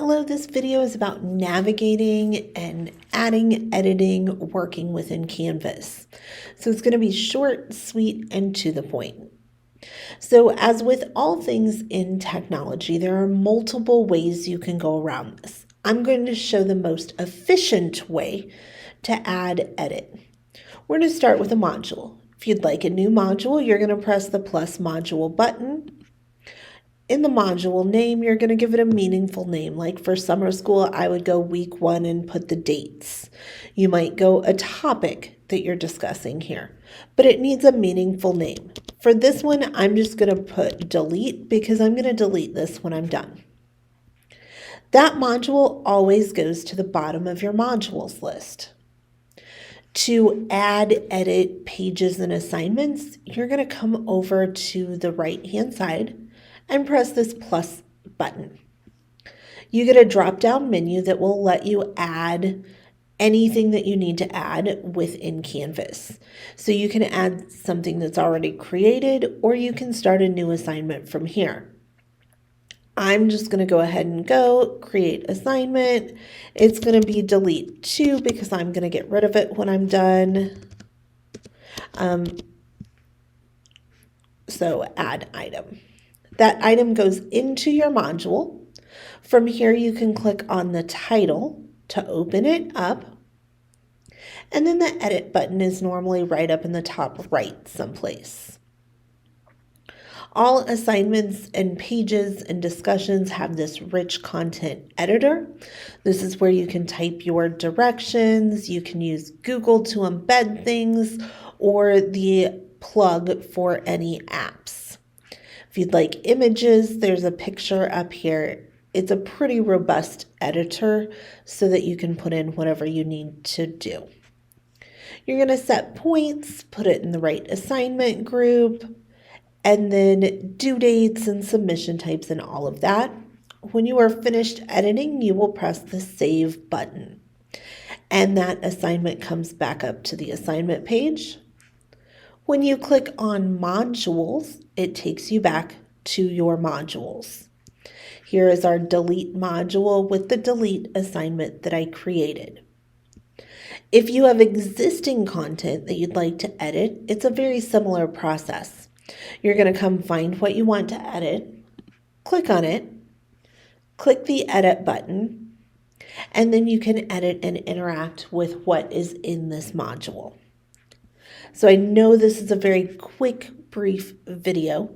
below this video is about navigating and adding, editing, working within Canvas. So it's going to be short, sweet, and to the point. So as with all things in technology, there are multiple ways you can go around this. I'm going to show the most efficient way to add, edit. We're going to start with a module. If you'd like a new module, you're going to press the plus module button. In the module name, you're going to give it a meaningful name. Like for summer school, I would go week 1 and put the dates. You might go a topic that you're discussing here, but it needs a meaningful name. For this one, I'm just going to put delete because I'm going to delete this when I'm done. That module always goes to the bottom of your modules list. To add, edit pages and assignments, you're going to come over to the right-hand side and press this plus button. You get a drop-down menu that will let you add anything that you need to add within Canvas. So you can add something that's already created, or you can start a new assignment from here. I'm just going to go ahead and create assignment. It's going to be delete 2 because I'm going to get rid of it when I'm done. So add item. That item goes into your module. From here, you can click on the title to open it up. And then the edit button is normally right up in the top right someplace. All assignments and pages and discussions have this rich content editor. This is where you can type your directions. You can use Google to embed things or the plug for any apps. If you'd like images, there's a picture up here. It's a pretty robust editor so that you can put in whatever you need to do. You're going to set points, put it in the right assignment group, and then due dates and submission types and all of that. When you are finished editing, you will press the save button, and that assignment comes back up to the assignment page. When you click on modules, it takes you back to your modules. Here is our delete module with the delete assignment that I created. If you have existing content that you'd like to edit, it's a very similar process. You're going to come find what you want to edit, click on it, click the edit button, and then you can edit and interact with what is in this module. So I know this is a very quick, brief video,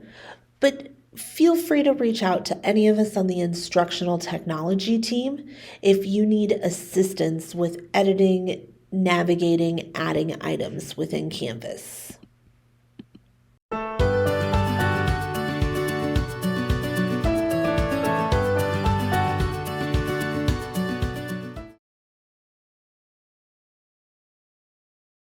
but feel free to reach out to any of us on the Instructional Technology Team if you need assistance with editing, navigating, adding items within Canvas.